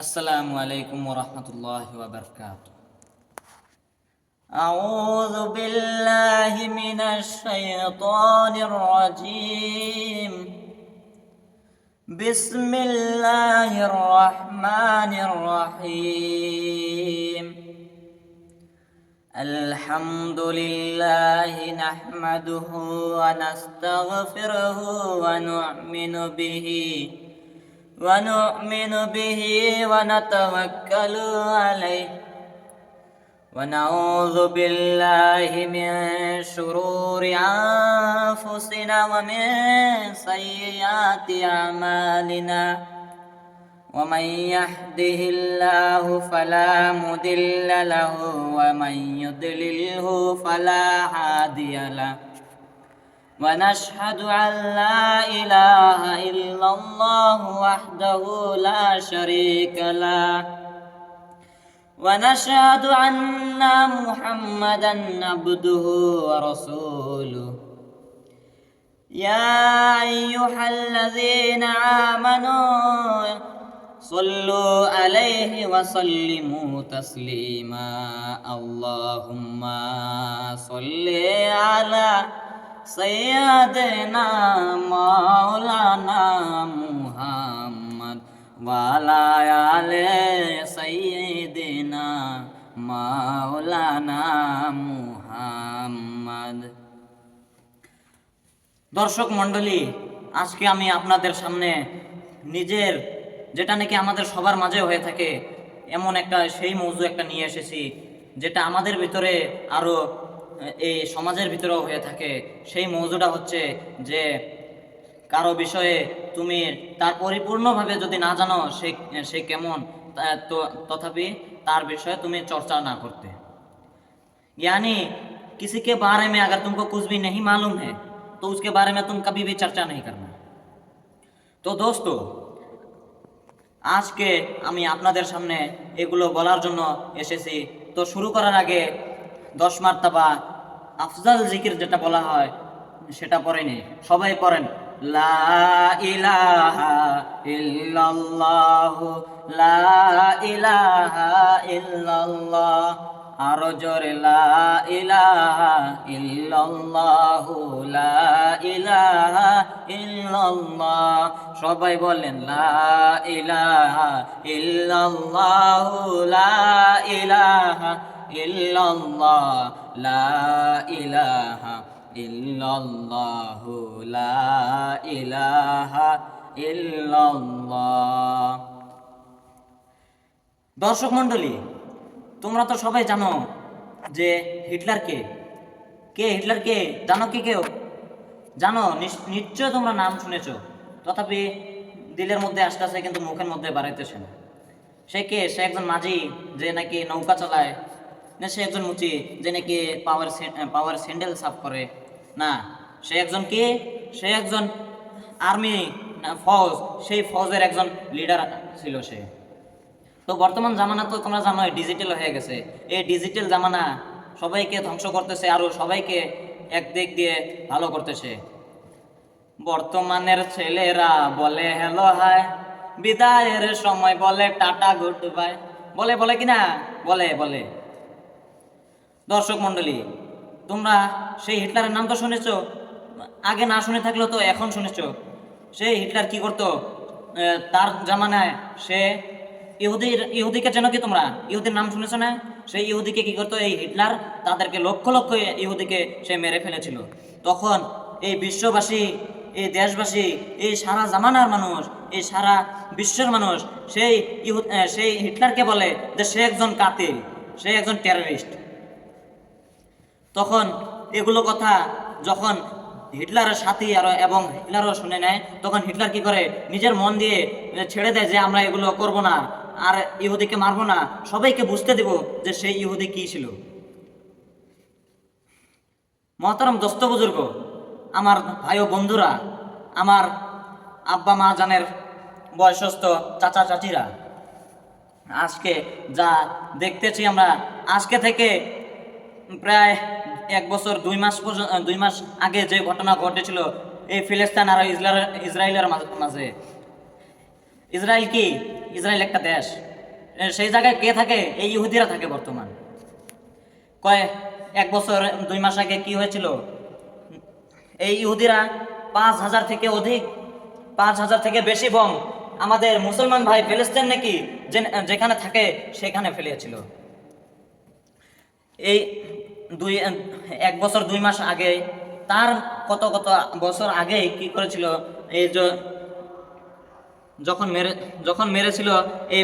السلام عليكم ورحمة الله وبركاته. أعوذ بالله من الشيطان الرجيم. بسم الله الرحمن الرحيم. الحمد لله نحمده ونستغفره ونؤمن به ونتوكل عليه ونعوذ بالله من شرور أنفسنا ومن سيئات أعمالنا ومن يهده الله فلا مضل له ومن يضلله فلا هادي له ونشهد أن لا إله إلا الله وحده لا شريك له ونشهد أن محمدا عبده ورسوله. يا أيها الذين آمنوا صلوا عليه وسلموا تسليما. اللهم صل على سيدنا مولانا محمد وعلى آل سيدنا مولانا মুহাম্মদ। দর্শক মণ্ডলী, আজকে আমি আপনাদের সামনে নিজের যেটা নাকি আমাদের সবার মাঝে হয়ে থাকে এমন একটা সেই মৌজু একটা নিয়ে এসেছি, যেটা আমাদের ভিতরে আরো এই সমাজের ভিতরেও হয়ে থাকে। সেই মৌজুটা হচ্ছে যে কারো বিষয়ে তুমি তার পরিপূর্ণভাবে যদি না জানো সে কেমন, তথাপি তার বিষয়ে তুমি चर्चा ना करते। यानी किसी के बारे में अगर तुमको कुछ भी नहीं मालूम है तो उसके बारे में तुम कभी भी चर्चा नहीं करना। तो दोस्तों, আজকে আমি আপনাদের সামনে এগুলো বলার জন্য এসেছি। তো শুরু করার আগে 10 মার্তাবা আফজাল জিকির যেটা বলা হয় সেটা পড়েনি, সবাই পড়েন লা ইলাহা ইল্লাল্লাহ, লা ইলাহা ইল্লাল্লাহ। আরো জোরে লা ইলাহা ইল্লাল্লাহ, লা ইলাহা ইল্লাল্লাহ। সবাই বলেন লা ইলাহা ইল্লাল্লাহ, লা ইলাহা ইল্লাল্লাহ, লা ইলাহা ইল্লাল্লাহ, লা ইলাহা ইল্লাল্লাহ। দর্শক মণ্ডলী, তোমরা তো সবাই জানো যে হিটলার কে হিটলার কে জানো কি? কেউ জানো? নিশ্চয় তোমরা নাম শুনেছো, তথাপি দিলের মধ্যে আসতেছে কিন্তু মুখের মধ্যে বাড়াইতেছে না। সে কে? সে একজন মাঝি যে নাকি নৌকা চালায় না? সে একজন মুচি যে নাকি পাওয়ার স্যান্ডেল সাফ করে না? সে একজন কে? সে একজন আর্মি ফৌজ, সেই ফৌজের একজন লিডার ছিল সে। তো বর্তমান জামানা তো তোমরা জানো ডিজিটাল হয়ে গেছে। এই ডিজিটাল জামানা সবাইকে ধ্বংস করতেছে, আরো সবাইকে একদিক দিয়ে ভালো করতেছে। বর্তমানের ছেলেরা বলে হ্যালো হাই, বিদায়ের সময় বলে টাটা গুড বাই, বলে কিনা? বলে। দর্শক মণ্ডলী, তোমরা সেই হিটলারের নাম তো শুনেছো, আগে না শুনে থাকলেও তো এখন শুনেছো। সেই হিটলার কি করতো? তার জামানায় সে ইহুদিকে চেনো কি তোমরা? ইহুদির নাম শুনেছো না? সেই ইহুদিকে কি করতো এই হিটলার? তাদেরকে লক্ষ লক্ষ ইহুদিকে সে মেরে ফেলেছিল। তখন এই বিশ্ববাসী, এই দেশবাসী, এই সারা জামানার মানুষ, এই সারা বিশ্বের মানুষ সেই হিটলারকে বলে যে সে একজন কাতিল, সে একজন টেররিস্ট। তখন এগুলো কথা যখন হিটলারের সাথী এবং হিটলারও শুনে নেয়, তখন হিটলার কি করে? নিজের মন দিয়ে ছেড়ে দেয় যে আমরা এগুলো করব না, আর ইহুদিকে মারবো না, সবাইকে বুঝতে দেব যে সেই ইহুদি কি ছিল। মহতরম দোস্ত বুজুর্গ, আমার ভাই ও বন্ধুরা, আমার আব্বা মা জানের বয়সস্থ চাচা চাচিরা, আজকে যা দেখতেছি আমরা, আজকে থেকে প্রায় 1 বছর 2 মাস আগে যে ঘটনা ঘটেছিল এই ফিলিস্তিন আর ইসরায়েলের মাঝে। ইসরায়েল কি? ইসরায়েল একটা দেশ। সেই জায়গায় কে থাকে? এই ইহুদিরা থাকে বর্তমান। কয় 1 বছর 2 মাস আগে কি হয়েছিল? এই ইহুদিরা 5,000 থেকে অধিক, 5,000 থেকে বেশি বম আমাদের মুসলমান ভাই ফিলিস্তিন নাকি যেখানে থাকে সেখানে ফেলেছিল। এই 1 বছর 2 মাস আগে, তার কত কত বছর আগে কি করেছিল? এই যখন মেরেছিল এই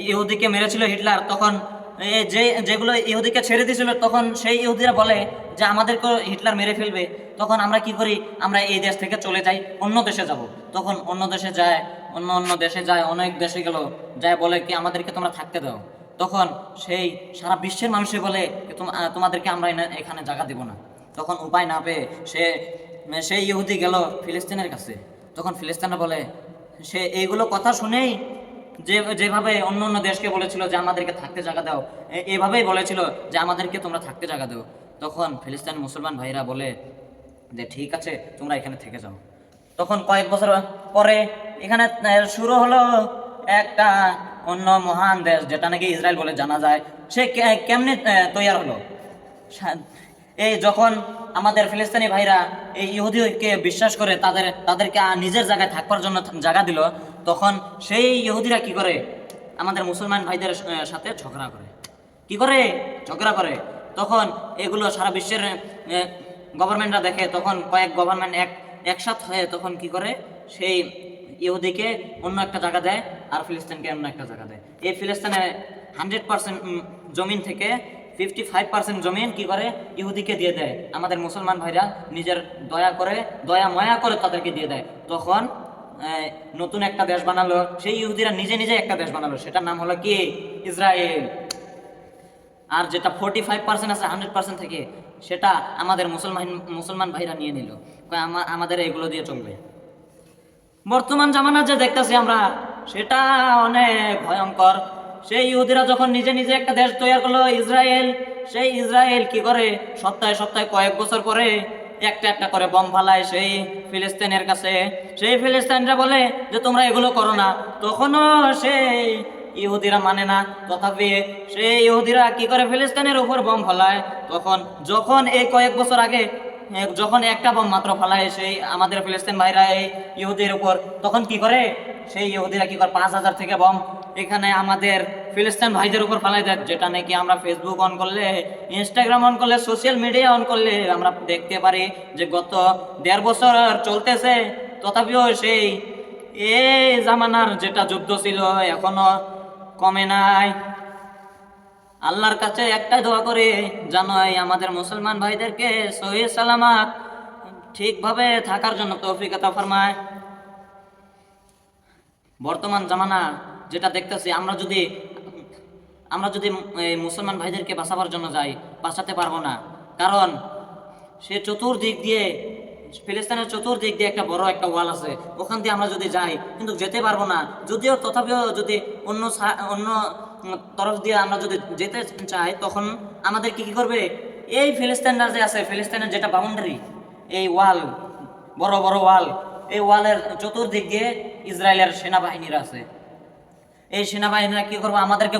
ইহুদিকে মেরেছিল হিটলার, তখন যেগুলো ইহুদিকে ছেড়ে দিয়েছিল, তখন সেই ইহুদিরা বলে যে আমাদেরকে হিটলার মেরে ফেলবে, তখন আমরা কি করি? আমরা এই দেশ থেকে চলে যাই, অন্য দেশে যাব। তখন অন্য দেশে যায়, অন্য দেশে যায়, অনেক দেশে গেল, যায় বলে কি আমাদেরকে তোমরা থাকতে দাও। তখন সেই সারা বিশ্বের মানুষে বলে তোমাদেরকে আমরা এখানে জায়গা দিব না। তখন উপায় না পেয়ে সেই ইহুদি গেল ফিলিস্তিনের কাছে। তখন ফিলিস্তিনে বলে, সে এইগুলো কথা শুনেই যেভাবে অন্য অন্য দেশকে বলেছিল যে আমাদেরকে থাকতে জায়গা দাও, এভাবেই বলেছিল যে আমাদেরকে তোমরা থাকতে জায়গা দাও। তখন ফিলিস্তিন মুসলমান ভাইরা বলে যে ঠিক আছে, তোমরা এখানে থেকে যাও। তখন কয়েক বছর পরে এখানে শুরু হলো একটা অন্য মহান দেশ, যেটা নাকি ইসরায়েল বলে জানা যায়। সে কেমনে তৈরি হলো? এই যখন আমাদের ফিলিস্তিনি ভাইরা এই ইহুদিকে বিশ্বাস করে তাদেরকে নিজের জায়গায় থাকবার জন্য জায়গা দিল, তখন সেই ইহুদিরা কি করে? আমাদের মুসলমান ভাইদের সাথে ঝগড়া করে। কি করে? ঝগড়া করে। তখন এগুলো সারা বিশ্বের গভর্নমেন্টরা দেখে, তখন কয়েক গভর্নমেন্ট একসাথ হয়ে তখন কি করে? সেই ইহুদিকে অন্য একটা জায়গা দেয়, আর ফিলিস্তিনকে অন্য একটা জায়গা দেয়। এই ফিলিস্তিনে 100% জমিন থেকে 55% জমিন কি করে? ইহুদিকে দিয়ে দেয়। আমাদের মুসলমান ভাইরা নিজের দয়া মায়া করে তাদেরকে দিয়ে দেয়। তখন নতুন একটা দেশ বানালো, সেই ইহুদিরা নিজে নিজে একটা দেশ বানালো, সেটার নাম হলো কি? ইসরায়েল। আর যেটা 45% আছে 100% থেকে, সেটা আমাদের মুসলমান ভাইরা নিয়ে নিল। আমাদের এগুলো দিয়ে চলবে। বর্তমান জামানা যে দেখতেছি আমরা, সেটা অনেক ভয়ঙ্কর। সেই ইহুদিরা যখন নিজে নিজে একটা দেশ তৈরি করলো ইসরায়েল, সেই ইসরায়েল কি করে? সপ্তাহে সপ্তাহে কয়েক বছর পরে একটা একটা করে বম ফালায় সেই ফিলিস্তিনের কাছে। সেই ফিলিস্তিনরা বলে যে তোমরা এগুলো করো না। তখনও সেই ইহুদিরা মানে না, তথাপি সেই ইহুদিরা কি করে? ফিলিস্তিনের উপর বম ফালায়। যখন এই কয়েক বছর আগে যখন একটা বম মাত্র ফালায় সেই আমাদের ফিলিস্তিন ভাইরা এই ইহুদির উপর, তখন কি করে? সেই ইহুদিরা কি করে? 5,000 থেকে বম এখানে আমাদের ফিলিস্তিন ভাইদের উপর ফালাই দেয়, যেটা নাকি আমরা ফেসবুক অন করলে, ইনস্টাগ্রাম অন করলে, সোশ্যাল মিডিয়া অন করলে আমরা দেখতে পারি যে গত 1.5 বছর চলতেছে। তথাপিও সেই এই জামানার যেটা যুদ্ধ ছিল এখনো কমে নাই। আল্লাহর কাছে একটাই দোয়া করে, জানোই আমাদের মুসলমান ভাইদেরকে সহি সালামত ঠিকভাবে থাকার জন্য তৌফিক আতা ফরমায়। বর্তমান জামানা যেটা দেখতেছি, আমরা যদি মুসলমান ভাইদেরকে বাঁচাবার জন্য যাই, বাঁচাতে পারবো না। কারণ সে চতুর্দিক দিয়ে, ফিলিস্তিনের চতুর্দিক দিয়ে একটা বড় একটা ওয়াল আছে, ওখান দিয়ে আমরা যদি যাই কিন্তু যেতে পারবো না। যদিও তথাপিও যদি অন্য তরফ দিয়ে আমরা যদি যেতে চাই, তখন আমাদের কি করবে? এই ফিলিস্তিনরা যে আছে, ফিলিস্তিনের যেটা বাউন্ডারি, এই ওয়াল, বড় বড় ওয়াল, এই ওয়ালের চতুর্দিক দিয়ে ইসরায়েলের সেনাবাহিনীরা আছে। এই সেনাবাহিনীরা কি করবো? আমাদেরকে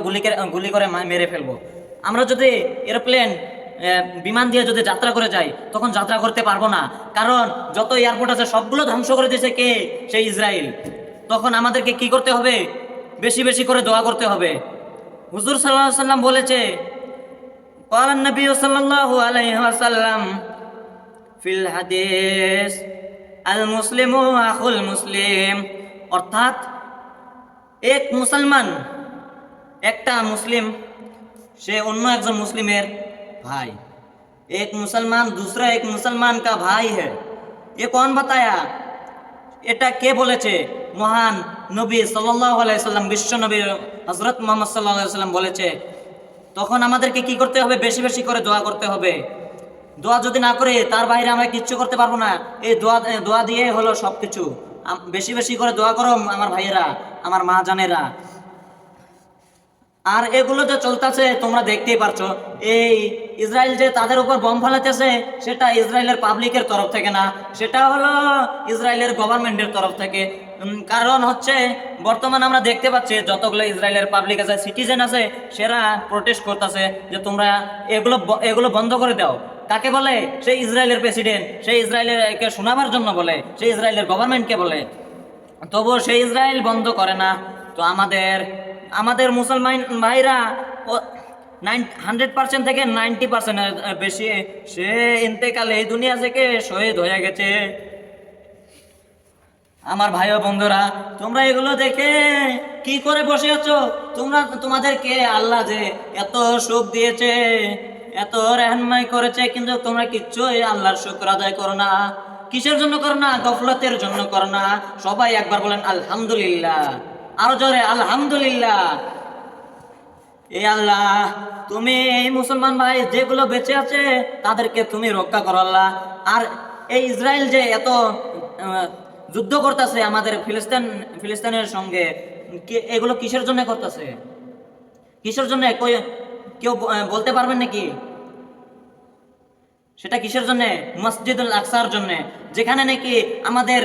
গুলি করে মেরে ফেলবো। আমরা যদি এরোপ্লেন, বিমান দিয়ে যদি যাত্রা করে যাই, তখন যাত্রা করতে পারবো না। কারণ যত এয়ারপোর্ট আছে সবগুলো ধ্বংস করে দিয়েছে কে? সেই ইসরায়েল। তখন আমাদেরকে কি করতে হবে? বেশি বেশি করে দোয়া করতে হবে। হুজুর সাল্লাল্লাহু আলাইহি ওয়াসাল্লাম বলেছে, ক্বালান নবী সাল্লাল্লাহু আলাইহি ওয়াসাল্লাম ফিল হাদিস, আল মুসলিমু আখুল মুসলিম। অর্থাৎ একটা মুসলিম সে অন্য একজন মুসলিমের भाई। एक मुसलमान दूसरा एक मुसलमान का भाई है। ये कौन बताया? এটা কে বলেছে? মহান নবী সাল্লাল্লাহু আলাইহি সাল্লাম, বিশ্ব নবী হযরত মুহাম্মদ সাল্লাল্লাহু আলাইহি সাল্লাম বলেছে। তখন আমাদেরকে কি করতে হবে? বেশি বেশি করে দোয়া করতে হবে। দোয়া যদি না করে, তার বাইরে আমরা কিচ্ছু করতে পারবো না। এই দোয়া দিয়ে হলো সবকিছু। বেশি বেশি করে দোয়া করো আমার ভাইয়েরা, আমার মা জানেরা। আর এগুলো যে চলতেছে তোমরা দেখতেই পারছো, এই ইসরায়েল যে তাদের উপর বম ফালাতেছে, সেটা ইসরায়েলের পাবলিকের তরফ থেকে না, সেটা হলো ইসরায়েলের গভর্নমেন্টের তরফ থেকে। কারণ হচ্ছে বর্তমান আমরা দেখতে পাচ্ছি যতগুলো ইসরায়েলের পাবলিক আছে, সিটিজেন আছে, সেরা প্রোটেস্ট করতেছে যে তোমরা এগুলো বন্ধ করে দাও। কাকে বলে? সেই ইসরায়েলের প্রেসিডেন্ট, সেই ইসরায়েলেরকে শোনাবার জন্য বলে, সেই ইসরায়েলের গভর্নমেন্টকে বলে। তবুও সেই ইসরায়েল বন্ধ করে না। তো আমাদের মুসলমান ভাইরা 100% থেকে 90% বেশি সে ইন্তেকালে এই দুনিয়া থেকে শহীদ হয়ে গেছে। আমার ভাই ও বন্ধুরা, তোমরা এগুলো দেখে কি করে বসে আছো? তোমাদেরকে আল্লাহ যে এত সুখ দিয়েছে, এত রেহনমাই করেছে, কিন্তু তোমরা কিচ্ছুই আল্লাহর শুকর আদায় করো না। কিসের জন্য করো না? গফলতের জন্য করো না। সবাই একবার বলেন আলহামদুলিল্লাহ, আরো জোরে আলহামদুলিল্লাহ। এই আল্লাহ, তুমি এই মুসলমান ভাই যেগুলো বেঁচে আছে তাদেরকে তুমি রক্ষা করো আল্লাহ। আর এই ইসরায়েল যে এত যুদ্ধ করতেছে আমাদের ফিলিস্তিনের সঙ্গে, এগুলো কিসের জন্য করতেছে? কিসের জন্য? কেউ বলতে পারবেন নাকি? সেটা কিসের জন্য? মসজিদুল আকসার জন্য, যেখানে নাকি আমাদের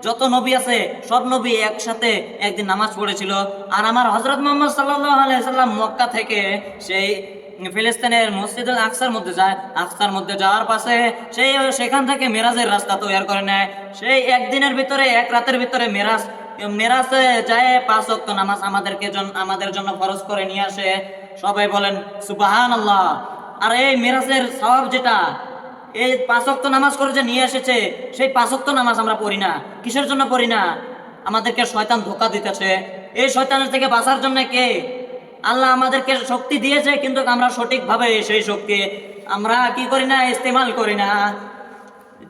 যত নবী আছে সব নবী একসাথে একদিন নামাজ পড়েছিল। আর আমার হযরত মুহাম্মদ সাল্লাল্লাহু আলাইহি সাল্লাম মক্কা থেকে সেই ফিলিস্তিনের মসজিদুল আকসার মধ্যে যায়। আকসার মধ্যে যাওয়ার পাশে সেখান থেকে মেরাজের রাস্তা তৈরি করে নেয়। সেই একদিনের ভিতরে, এক রাতের ভিতরে মেরাজে যায় 5 ওয়াক্ত নামাজ আমাদের জন্য ফরজ করে নিয়ে আসে। সবাই বলেন সুবহানাল্লাহ। আর এই মেরাজের সওয়াব যেটা এই 5 ওয়াক্ত নামাজ করে যে নিয়ে এসেছে, সেই 5 ওয়াক্ত নামাজ আমরা পড়ি না। কিসের জন্য পড়ি না? আমাদেরকে শয়তান ধোঁকা দিতেছে। এই শয়তানের থেকে বাঁচার জন্য কে? আল্লাহ আমাদেরকে শক্তি দিয়েছে, কিন্তু আমরা সঠিকভাবে সেই শক্তি আমরা কি করি না? ইস্তেমাল করি না।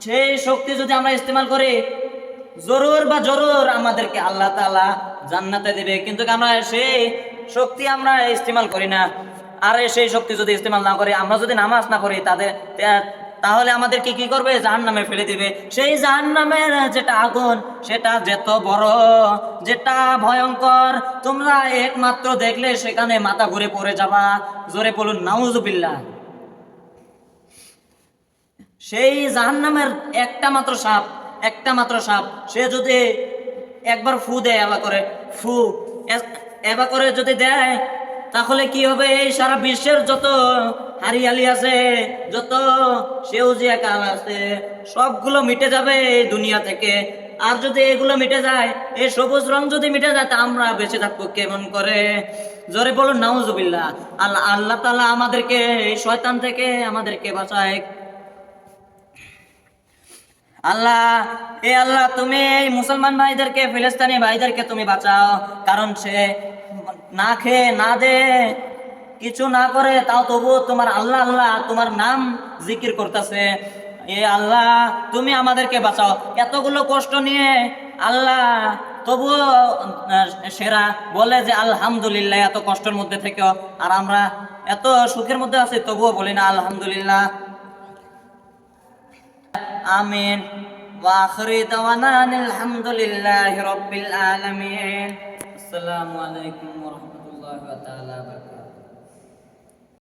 সেই শক্তি যদি আমরা ইস্তেমাল করি, জরুর আমাদেরকে আল্লাহ তাআলা জান্নাতে দিবে, কিন্তু আমরা সেই শক্তি আমরা ইস্তেমাল করি না। আর সেই শক্তি যদি ইস্তেমাল না করি, আমরা যদি নামাজ না পড়ি, তাহলে আমাদেরকে কি করবে? জাহান্নামে ফেলে দিবে। সেই জাহান্নামের যেটা আগুন, সেটা যত বড়, যেটা ভয়ঙ্কর, তোমরা একমাত্র দেখলে সেখানে মাথা ঘুরে পড়ে যাবা। জোরে বলুন নাউজুবিল্লাহ। সেই জাহান্নামের একটা মাত্র সাপ সে যদি একবার ফু দেয়, এবা করে যদি দেয়, তাহলে কি হবে? এই সারা বিশ্বের যত হারিয়ালি আছে, যত সেউজিয়া কাল আছে, সবগুলো মিটে যাবে এই দুনিয়া থেকে। আর যদি এগুলো মিটে যায়, এই সবুজ রং যদি মিটে যায়, তা আমরা বেঁচে থাকবো কেমন করে? জোরে বলুন নাউজুবিল্লাহ। আল্লাহ তাআলা আমাদেরকে এই শয়তান থেকে আমাদেরকে বাঁচায়। আল্লাহ তুমি এই মুসলমান ভাইদেরকে, ফিলিস্তিনি ভাইদেরকে তুমি বাঁচাও। কারণ সে না খেয়ে না দে কিছু না করে, তাও তবুও তোমার আল্লাহ তোমার নাম জিকির করতেছে। এ আল্লাহ, তুমি আমাদেরকে বাঁচাও। এতগুলো কষ্ট নিয়ে আল্লাহ তবুও সেরা বলে যে আলহামদুলিল্লাহ, এত কষ্টের মধ্যে থেকেও। আর আমরা এত সুখের মধ্যে আছি, তবুও বলি না আলহামদুলিল্লাহ। আমিন। ওয়া আখিরু দাওয়ানা আলহামদুলিল্লাহি রাব্বিল আলামিন। আসসালামু আলাইকুম ওয়া রাহমাতুল্লাহি ওয়া বারাকাতুহু।